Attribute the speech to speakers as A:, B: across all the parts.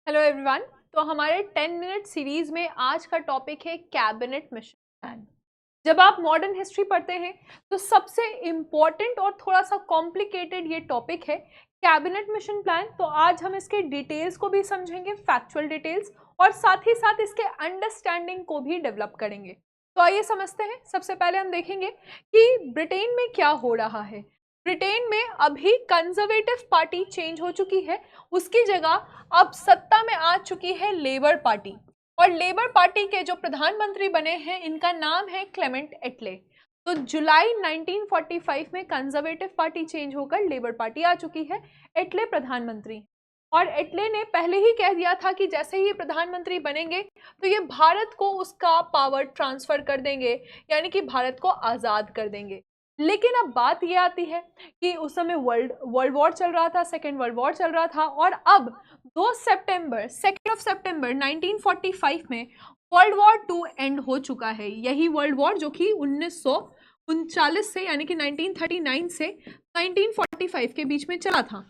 A: Hello everyone. तो हमारे 10 minute series में आज का टॉपिक है कैबिनेट मिशन प्लान। जब आप मॉडर्न हिस्ट्री पढ़ते हैं तो सबसे इम्पोर्टेंट और थोड़ा सा कॉम्प्लिकेटेड ये टॉपिक है कैबिनेट मिशन प्लान। तो आज हम इसके डिटेल्स को भी समझेंगे, फैक्चुअल डिटेल्स, और साथ ही साथ इसके अंडरस्टैंडिंग को भी डेवलप करेंगे। तो आइए समझते हैं। सबसे पहले हम देखेंगे कि ब्रिटेन में क्या हो रहा है। ब्रिटेन में अभी कंजर्वेटिव पार्टी चेंज हो चुकी है, उसकी जगह अब सत्ता में आ चुकी है लेबर पार्टी। और लेबर पार्टी के जो प्रधानमंत्री बने हैं इनका नाम है क्लेमेंट एटले। तो जुलाई 1945 में कंजर्वेटिव पार्टी चेंज होकर लेबर पार्टी आ चुकी है, एटले प्रधानमंत्री। और एटले ने पहले ही कह दिया था कि जैसे ही प्रधानमंत्री बनेंगे तो ये भारत को उसका पावर ट्रांसफर कर देंगे, यानी कि भारत को आज़ाद कर देंगे। लेकिन अब बात ये आती है कि उस समय वर्ल्ड वॉर चल रहा था, सेकेंड वर्ल्ड वॉर चल रहा था, और अब 2 सितंबर 1945 में वर्ल्ड वॉर 2 एंड हो चुका है। यही वर्ल्ड वॉर जो कि 1939 से, यानी कि 1939 से 1945 के बीच में चला था।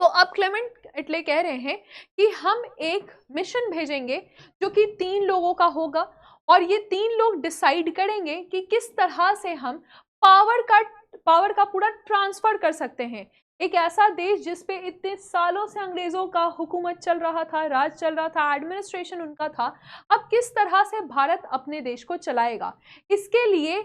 A: तो अब क्लेमेंट एटले कह रहे हैं कि हम एक मिशन भेजेंगे जो कि 3 लोगों का होगा, और ये 3 लोग डिसाइड करेंगे कि किस तरह से हम पावर का पूरा ट्रांसफर कर सकते हैं। एक ऐसा देश जिस पे इतने सालों से अंग्रेजों का हुकूमत चल रहा था, राज चल रहा था, एडमिनिस्ट्रेशन उनका था, अब किस तरह से भारत अपने देश को चलाएगा, इसके लिए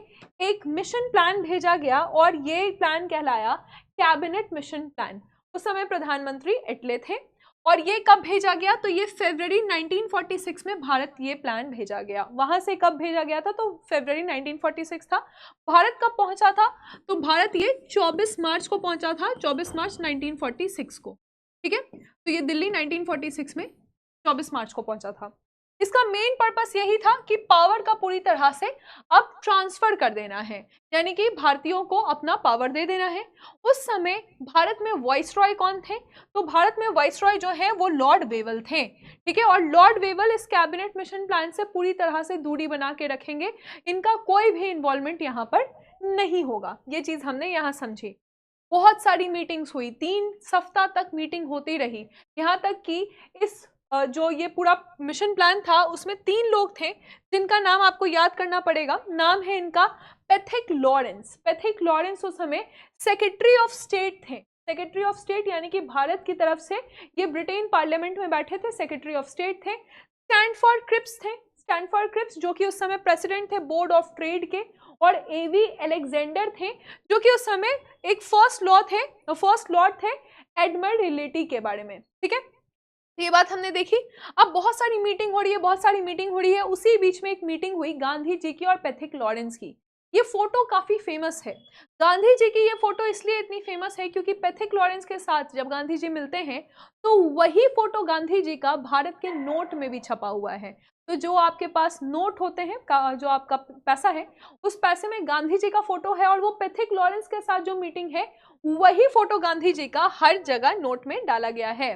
A: एक मिशन प्लान भेजा गया और ये प्लान कहलाया कैबिनेट मिशन प्लान। उस समय प्रधानमंत्री एटले थे। और ये कब भेजा गया? तो ये फरवरी 1946 में भारत ये प्लान भेजा गया। वहां से कब भेजा गया था? तो फरवरी 1946 था। भारत कब पहुंचा था? तो भारत ये 24 मार्च को पहुंचा था, 24 मार्च 1946 को। ठीक है, तो ये दिल्ली 1946 में 24 मार्च को पहुंचा था। इसका मेन पर्पस यही था कि पावर का पूरी तरह से अब ट्रांसफर कर देना है, यानी कि भारतीयों को अपना पावर दे देना है। उस समय भारत में वाइसरॉय कौन थे? तो भारत में वाइसरॉय जो है वो लॉर्ड वेवल थे। ठीक है, और लॉर्ड वेवल इस कैबिनेट मिशन प्लान से पूरी तरह से दूरी बना के रखेंगे, इनका कोई भी इन्वॉल्वमेंट यहाँ पर नहीं होगा। ये चीज हमने यहाँ समझी। बहुत सारी मीटिंग्स हुई, 3 सप्ताह तक मीटिंग होती रही, यहाँ तक कि इस जो ये पूरा मिशन प्लान था उसमें 3 लोग थे जिनका नाम आपको याद करना पड़ेगा। नाम है इनका पैथिक लॉरेंस। पैथिक लॉरेंस उस समय सेक्रेटरी ऑफ स्टेट थे। सेक्रेटरी ऑफ स्टेट यानी कि भारत की तरफ से ये ब्रिटेन पार्लियामेंट में बैठे थे, सेक्रेटरी ऑफ स्टेट थे। स्टैनफोर्ड क्रिप्स थे। स्टैनफोर्ड क्रिप्स जो कि उस समय प्रेसिडेंट थे बोर्ड ऑफ ट्रेड के। और एवी अलेक्जेंडर थे जो कि उस समय एक फर्स्ट लॉर्ड थे एडमिरल्टी के बारे में। ठीक है, ये बात हमने देखी। अब बहुत सारी मीटिंग हो रही है। उसी बीच में एक मीटिंग हुई गांधी जी की और पैथिक लॉरेंस की। ये फोटो काफी फेमस है। गांधी जी की ये फोटो इसलिए इतनी फेमस है क्योंकि पैथिक लॉरेंस के साथ जब गांधी जी मिलते हैं तो वही फोटो गांधी जी का भारत के नोट में भी छपा हुआ है। तो जो आपके पास नोट होते हैं, जो आपका पैसा है, उस पैसे में गांधी जी का फोटो है, और वो पैथिक लॉरेंस के साथ जो मीटिंग है वही फोटो गांधी जी का हर जगह नोट में डाला गया है।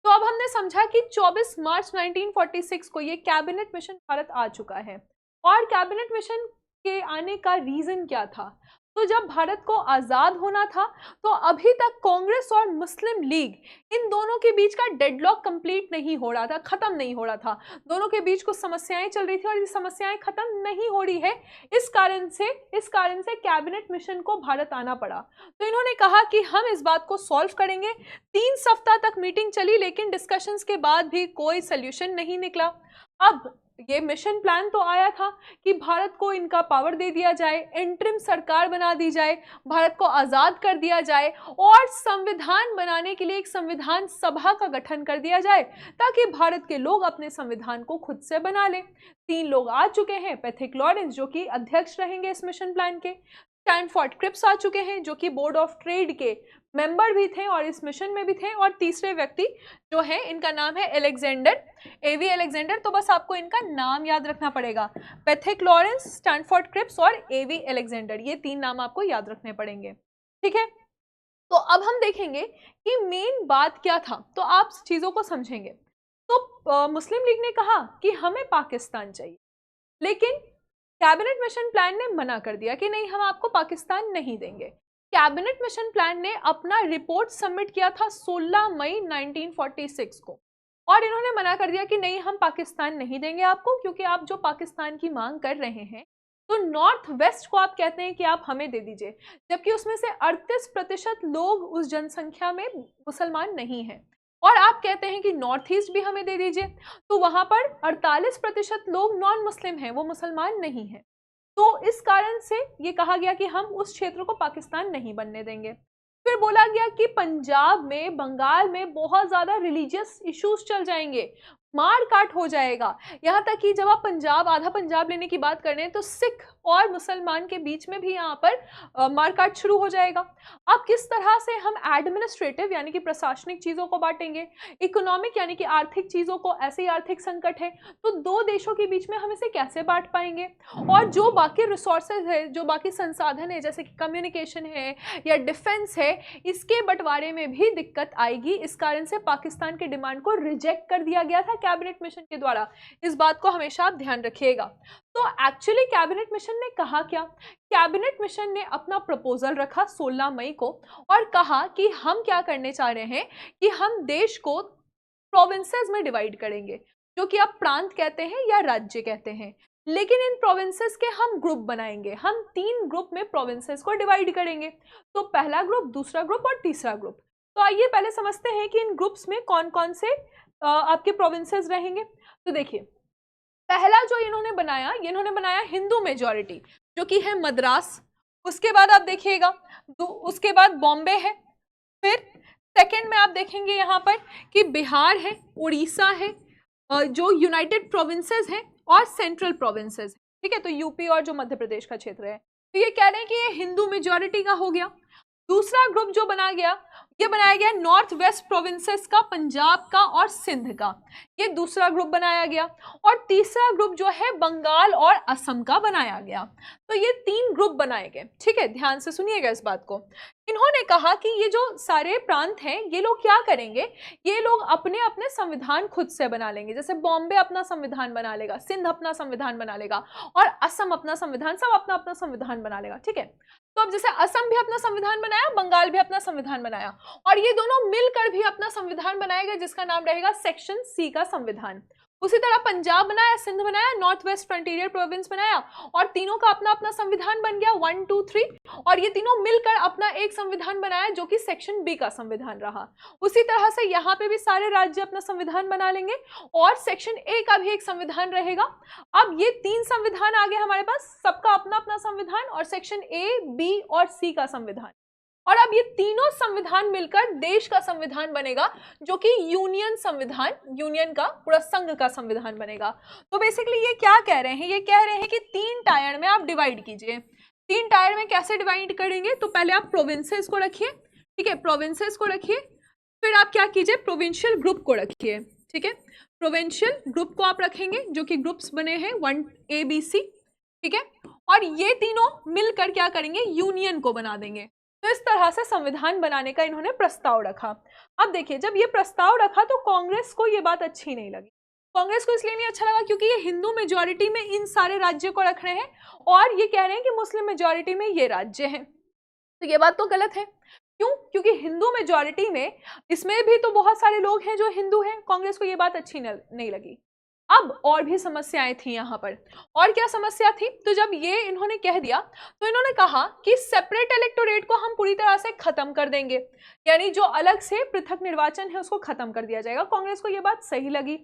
A: तो अब हमने समझा कि 24 मार्च 1946 को ये कैबिनेट मिशन भारत आ चुका है। और कैबिनेट मिशन के आने का रीजन क्या था? तो जब भारत को आजाद होना था तो अभी तक कांग्रेस और मुस्लिम लीग, इन दोनों के बीच का डेडलॉक कंप्लीट नहीं हो रहा था, खत्म नहीं हो रहा था। दोनों के बीच कुछ समस्याएं चल रही थी और ये समस्याएं खत्म नहीं हो रही है। इस कारण से कैबिनेट मिशन को भारत आना पड़ा। तो इन्होंने कहा कि हम इस बात को सॉल्व करेंगे। 3 सप्ताह तक मीटिंग चली लेकिन डिस्कशंस के बाद भी कोई सोल्यूशन नहीं निकला। अब ये मिशन प्लान तो आया था कि भारत को इनका पावर दे दिया जाए, इंटरिम सरकार बना दी जाए, भारत को आजाद कर दिया जाए और संविधान बनाने के लिए एक संविधान सभा का गठन कर दिया जाए ताकि भारत के लोग अपने संविधान को खुद से बना लें। 3 लोग आ चुके हैं। पैथिक लॉरेंस जो कि अध्यक्ष रहेंगे इस मिशन प्लान के। स्टैनफोर्ड क्रिप्स आ चुके हैं जो कि बोर्ड ऑफ ट्रेड के मेंबर भी थे और इस मिशन में भी थे। और तीसरे व्यक्ति जो है इनका नाम है एवी अलेक्जेंडर। तो बस आपको इनका नाम याद रखना पड़ेगा, पैथिक लॉरेंस, स्टैनफोर्ड क्रिप्स और एवी अलेक्जेंडर। ये 3 नाम आपको याद रखने पड़ेंगे। ठीक है, तो अब हम देखेंगे कि मेन बात क्या था, तो आप चीजों को समझेंगे। तो मुस्लिम लीग ने कहा कि हमें पाकिस्तान चाहिए, लेकिन कैबिनेट मिशन प्लान ने मना कर दिया कि नहीं, हम आपको पाकिस्तान नहीं देंगे। कैबिनेट मिशन प्लान ने अपना रिपोर्ट सबमिट किया था 16 मई 1946 को, और इन्होंने मना कर दिया कि नहीं, हम पाकिस्तान नहीं देंगे आपको, क्योंकि आप जो पाकिस्तान की मांग कर रहे हैं तो नॉर्थ वेस्ट को आप कहते हैं कि आप हमें दे दीजिए, जबकि उसमें से 38% लोग उस जनसंख्या में मुसलमान नहीं हैं, और आप कहते हैं कि नॉर्थ ईस्ट भी हमें दे दीजिए, तो वहां पर 48% लोग नॉन मुस्लिम हैं, वो मुसलमान नहीं है। तो इस कारण से ये कहा गया कि हम उस क्षेत्र को पाकिस्तान नहीं बनने देंगे। फिर बोला गया कि पंजाब में, बंगाल में बहुत ज़्यादा रिलीजियस इश्यूज चल जाएंगे, मार काट हो जाएगा। यहाँ तक कि जब आप पंजाब, आधा पंजाब लेने की बात कर रहे हैं तो सिख और मुसलमान के बीच में भी यहाँ पर मार काट शुरू हो जाएगा। अब किस तरह से हम एडमिनिस्ट्रेटिव यानी कि प्रशासनिक चीज़ों को बांटेंगे, इकोनॉमिक यानी कि आर्थिक चीज़ों को, ऐसे ही आर्थिक संकट है तो दो देशों के बीच में हम इसे कैसे बांट पाएंगे, और जो बाकी रिसोर्सेज है, जो बाकी संसाधन है, जैसे कि कम्युनिकेशन है या डिफेंस है, इसके बंटवारे में भी दिक्कत आएगी। इस कारण से पाकिस्तान के डिमांड को रिजेक्ट कर दिया गया था कैबिनेट मिशन के द्वारा। इस बात को हमेशा आप ध्यान रखिएगा। तो एक्चुअली कैबिनेट मिशन ने कहा क्या? कैबिनेट मिशन ने अपना प्रपोजल रखा 16 मई को और कहा कि हम क्या करने चाह रहे हैं कि हम देश को प्रोविंसेस में डिवाइड करेंगे, जो कि आप प्रांत कहते हैं या राज्य कहते हैं, लेकिन इन प्रोविंसेस के हम ग्रुप बनाएंगे। हम 3 ग्रुप में प्रोविंसेस को डिवाइड करेंगे, तो पहला ग्रुप, दूसरा ग्रुप और तीसरा ग्रुप। तो आइए पहले समझते हैं कि इन ग्रुप्स में कौन कौन से आपके प्रोविंसेस रहेंगे। तो देखिए, पहला जो इन्होंने बनाया हिंदू मेजॉरिटी, जो कि है मद्रास। उसके बाद आप देखिएगा, उसके बाद बॉम्बे है। फिर सेकंड में आप देखेंगे यहाँ पर कि बिहार है, उड़ीसा है, जो यूनाइटेड प्रोविंसेस हैं, और सेंट्रल प्रोविंसेस, ठीक है, तो यूपी और जो मध्य प्रदेश का क्षेत्र है। तो ये कह रहे हैं कि ये हिंदू मेजॉरिटी का हो गया। दूसरा ग्रुप जो बनाया गया नॉर्थ वेस्ट प्रोविंसेस का, पंजाब का और सिंध का, ये दूसरा ग्रुप बनाया गया। और तीसरा ग्रुप जो है बंगाल और असम का बनाया गया। तो ये 3 ग्रुप बनाए गए, ठीक है, ध्यान से सुनिएगा इस बात को। इन्होंने कहा कि ये जो सारे प्रांत हैं, ये लोग क्या करेंगे, ये लोग अपने अपने संविधान खुद से बना लेंगे। जैसे बॉम्बे अपना संविधान बना लेगा, सिंध अपना संविधान बना लेगा, और असम अपना संविधान, सब अपना अपना संविधान बना लेगा, ठीक है। तो अब जैसे असम भी अपना संविधान बनाया, बंगाल भी अपना संविधान बनाया, और ये दोनों मिलकर भी अपना संविधान बनाएगा, जिसका नाम रहेगा सेक्शन सी का संविधान। उसी तरह पंजाब बनाया, सिंध बनाया, नॉर्थ वेस्ट फ्रंटियर प्रोविंस बनाया, और तीनों का अपना अपना संविधान बन गया 1, 2, 3, और ये तीनों मिलकर अपना एक संविधान बनाया, जो कि सेक्शन बी का संविधान रहा। उसी तरह से यहाँ पे भी सारे राज्य अपना संविधान बना लेंगे, और सेक्शन ए का भी एक संविधान रहेगा। अब ये 3 संविधान आ गए हमारे पास, सबका अपना अपना संविधान, और सेक्शन ए, बी और सी का संविधान। और अब ये तीनों संविधान मिलकर देश का संविधान बनेगा, जो कि यूनियन संविधान, यूनियन का पूरा संघ का संविधान बनेगा। तो बेसिकली ये क्या कह रहे हैं, ये कह रहे हैं कि 3 टायर में आप डिवाइड कीजिए। 3 टायर में कैसे डिवाइड करेंगे, तो पहले आप प्रोविंसेस को रखिए, ठीक है, प्रोविंसेस को रखिए। फिर आप क्या कीजिए, प्रोविंशियल ग्रुप को रखिए, ठीक है, प्रोविंशियल ग्रुप को आप रखेंगे, जो कि ग्रुप्स बने हैं 1 A B C, ठीक है, और ये तीनों मिलकर क्या करेंगे, यूनियन को बना देंगे। तो इस तरह से संविधान बनाने का इन्होंने प्रस्ताव रखा। अब देखिए, जब ये प्रस्ताव रखा तो कांग्रेस को ये बात अच्छी नहीं लगी। कांग्रेस को इसलिए नहीं अच्छा लगा क्योंकि ये हिंदू मेजॉरिटी में इन सारे राज्यों को रख रहे हैं, और ये कह रहे हैं कि मुस्लिम मेजॉरिटी में ये राज्य हैं। तो ये बात तो गलत है। क्यों? क्योंकि हिंदू मेजॉरिटी में इसमें भी तो बहुत सारे लोग हैं जो हिंदू हैं। कांग्रेस को ये बात अच्छी नहीं लगी। अब और भी समस्याएं थी यहाँ पर। और क्या समस्या थी, तो जब ये इन्होंने कह दिया तो इन्होंने कहा कि सेपरेट इलेक्टोरेट को हम पूरी तरह से खत्म कर देंगे, यानी जो अलग से पृथक निर्वाचन है उसको खत्म कर दिया जाएगा। कांग्रेस को ये बात सही लगी।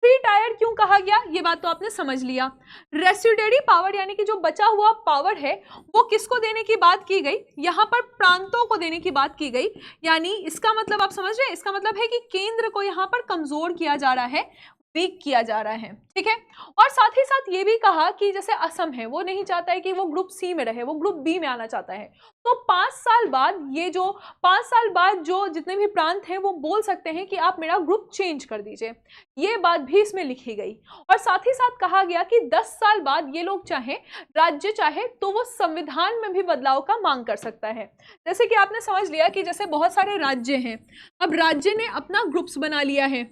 A: 3 टायर क्यों कहा गया, ये बात तो आपने समझ लिया। रेसिड्यूरी पावर यानी कि जो बचा हुआ पावर है वो किसको देने की बात की गई, यहाँ पर प्रांतों को देने की बात की गई। यानी इसका मतलब आप समझ रहे हैं, इसका मतलब है कि केंद्र को यहाँ पर कमजोर किया जा रहा है, वीक किया जा रहा है, ठीक है। और साथ ही साथ ये भी कहा कि जैसे असम है, वो नहीं चाहता है कि वो ग्रुप सी में रहे, वो ग्रुप बी में आना चाहता है। तो 5 साल बाद जो जितने भी प्रांत हैं वो बोल सकते हैं कि आप मेरा ग्रुप चेंज कर दीजिए। ये बात भी इसमें लिखी गई। और साथ ही साथ कहा गया कि 10 साल बाद ये लोग राज्य चाहे तो वो संविधान में भी बदलाव का मांग कर सकता है। जैसे कि आपने समझ लिया कि जैसे बहुत सारे राज्य हैं, अब राज्य ने अपना ग्रुप्स बना लिया है,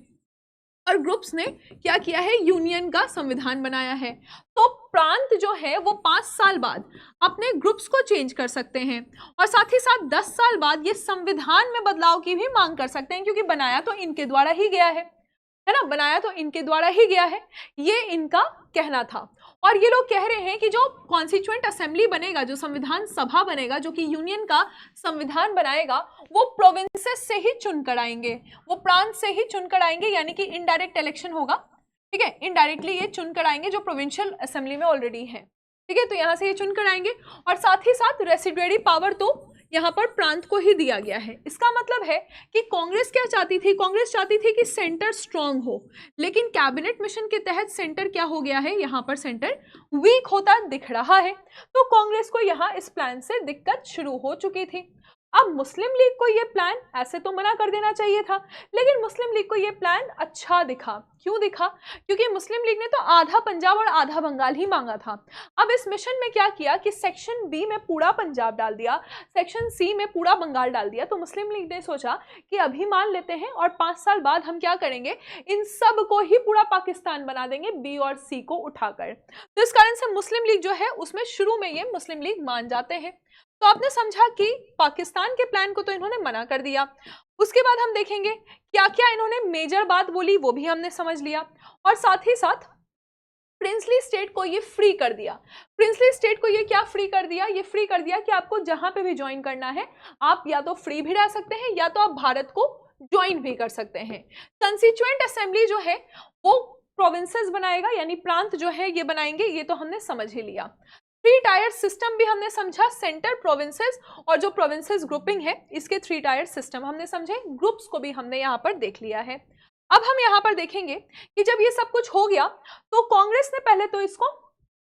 A: और ग्रुप्स ने क्या किया है, यूनियन का संविधान बनाया है। तो प्रांत जो है वो 5 साल बाद अपने ग्रुप्स को चेंज कर सकते हैं, और साथ ही साथ 10 साल बाद ये संविधान में बदलाव की भी मांग कर सकते हैं, क्योंकि बनाया तो इनके द्वारा ही गया है। है ना, बनाया तो इनके द्वारा ही गया है, ये इनका कहना था। और ये लोग कह रहे हैं कि जो कॉन्स्टिट्यूएंट असेंबली बनेगा, जो संविधान सभा बनेगा, जो कि यूनियन का संविधान बनाएगा, वो प्रोविंसेस से ही चुनकर आएंगे, वो प्रांत से ही चुनकर आएंगे, यानी कि इनडायरेक्ट इलेक्शन होगा, ठीक है, इनडायरेक्टली ये चुनकर आएंगे जो प्रोविंशियल असेंबली में ऑलरेडी है, ठीक है, तो यहां से ये चुनकर आएंगे। और साथ ही साथ रेसिडुअरी पावर तो यहाँ पर प्रांत को ही दिया गया है। इसका मतलब है कि कांग्रेस क्या चाहती थी, कांग्रेस चाहती थी कि सेंटर स्ट्रांग हो, लेकिन कैबिनेट मिशन के तहत सेंटर क्या हो गया है, यहाँ पर सेंटर वीक होता दिख रहा है, तो कांग्रेस को यहाँ इस प्लान से दिक्कत शुरू हो चुकी थी। अब मुस्लिम लीग को ये प्लान ऐसे तो मना कर देना चाहिए था, लेकिन मुस्लिम लीग को ये प्लान अच्छा दिखा। क्यों दिखा? क्योंकि मुस्लिम लीग ने तो आधा पंजाब और आधा बंगाल ही मांगा था। अब इस मिशन में क्या किया कि सेक्शन बी में पूरा पंजाब डाल दिया, सेक्शन सी में पूरा बंगाल डाल दिया। तो मुस्लिम लीग ने सोचा कि अभी मान लेते हैं और 5 साल बाद हम क्या करेंगे, इन सब को ही पूरा पाकिस्तान बना देंगे, बी और सी को उठाकर। तो इस कारण से मुस्लिम लीग जो है उसमें शुरू में ये मुस्लिम लीग मान जाते हैं। तो आपने समझा कि पाकिस्तान के प्लान को तो इन्होंने मना कर दिया। उसके बाद हम देखेंगे क्या क्या इन्होंने मेजर बात बोली, वो भी हमने समझ लिया। और साथ ही साथ प्रिंसली स्टेट को ये फ्री कर दिया। प्रिंसली स्टेट को ये क्या फ्री कर दिया? ये फ्री कर दिया कि आपको जहां पे भी ज्वाइन करना है आप या तो फ्री भी रह सकते हैं या तो आप भारत को ज्वाइन भी कर सकते हैं। कंस्टिट्यूएंट असेंबली जो है वो प्रोविंसेस बनाएगा, यानी प्रांत जो है ये बनाएंगे, ये तो हमने समझ ही लिया। 3 टायर सिस्टम भी हमने समझा, सेंटर, प्रोविंसेस और जो प्रोविंसेस ग्रुपिंग है इसके 3 टायर सिस्टम हमने समझे, ग्रुप्स को भी हमने यहाँ पर देख लिया है। अब हम यहाँ पर देखेंगे कि जब ये सब कुछ हो गया तो कांग्रेस ने पहले तो इसको,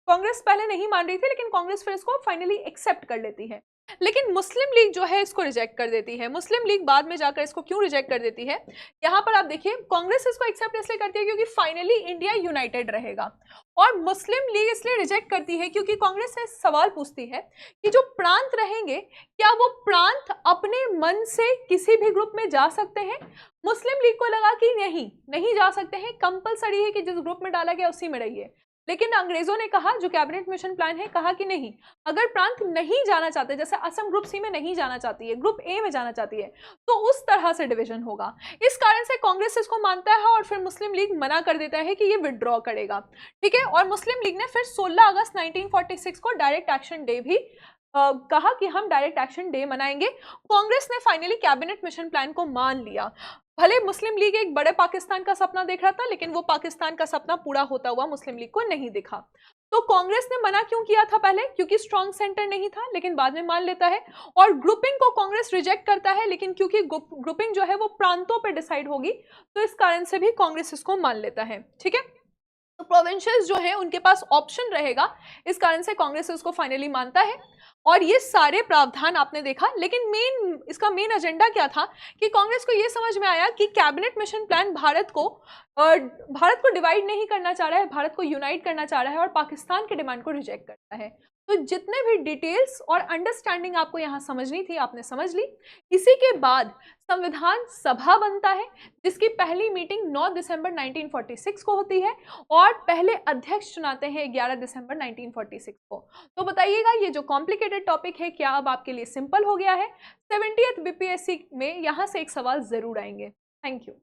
A: कांग्रेस पहले नहीं मान रही थी, लेकिन कांग्रेस फिर इसको फाइनली एक्सेप्ट कर लेती है, लेकिन मुस्लिम लीग जो है इसको रिजेक्ट कर देती है। मुस्लिम लीग बाद में जाकर इसको क्यों रिजेक्ट कर देती है, यहाँ पर आप देखिए, कांग्रेस इसको एक्सेप्ट इसलिए करती है क्योंकि फाइनली इंडिया यूनाइटेड रहेगा, और मुस्लिम लीग इसलिए रिजेक्ट करती है क्योंकि कांग्रेस से सवाल पूछती है कि जो प्रांत रहेंगे क्या वो प्रांत अपने मन से किसी भी ग्रुप में जा सकते हैं। मुस्लिम लीग को लगा कि नहीं जा सकते हैं, कंपलसरी है कि जिस ग्रुप में डाला गया उसी में रहिए। लेकिन अंग्रेजों ने कहा, जो कैबिनेट मिशन प्लान है, कहा कि नहीं, अगर प्रांत नहीं जाना चाहते, जैसे असम ग्रुप सी में नहीं जाना चाहती है, ग्रुप ए में जाना चाहती है, तो उस तरह से डिवीजन होगा। इस कारण से कांग्रेस इसको मानता है और फिर मुस्लिम लीग मना कर देता है कि ये विड्रॉ करेगा, ठीक है। और मुस्लिम लीग ने फिर 16 अगस्त 1946 को डायरेक्ट एक्शन डे भी कहा कि हम डायरेक्ट एक्शन डे मनाएंगे। कांग्रेस ने फाइनली कैबिनेट मिशन प्लान को मान लिया। भले मुस्लिम लीग एक बड़े पाकिस्तान का सपना देख रहा था, लेकिन वो पाकिस्तान का सपना पूरा होता हुआ मुस्लिम लीग को नहीं दिखा। तो कांग्रेस ने मना क्यों किया था पहले? क्योंकि स्ट्रॉन्ग सेंटर नहीं था, लेकिन बाद में मान लेता है। और ग्रुपिंग को कांग्रेस रिजेक्ट करता है, लेकिन क्योंकि ग्रुपिंग जो है वो प्रांतों पर डिसाइड होगी, तो इस कारण से भी कांग्रेस इसको मान लेता है, ठीक है। तो प्रोविंशियल्स जो है उनके पास ऑप्शन रहेगा, इस कारण से कांग्रेस उसको फाइनली मानता है। और ये सारे प्रावधान आपने देखा, लेकिन इसका मेन एजेंडा क्या था कि कांग्रेस को ये समझ में आया कि कैबिनेट मिशन प्लान भारत को डिवाइड नहीं करना चाह रहा है, भारत को यूनाइट करना चाह रहा है और पाकिस्तान के डिमांड को रिजेक्ट करता है। तो जितने भी डिटेल्स और अंडरस्टैंडिंग आपको यहाँ समझनी थी आपने समझ ली। इसी के बाद संविधान सभा बनता है, जिसकी पहली मीटिंग 9 दिसंबर 1946 को होती है और पहले अध्यक्ष चुनाते हैं 11 दिसंबर 1946 को। तो बताइएगा ये जो कॉम्प्लिकेटेड टॉपिक है क्या अब आपके लिए सिंपल हो गया है? 70th बीपीएससी में यहाँ से एक सवाल जरूर आएंगे। Thank you.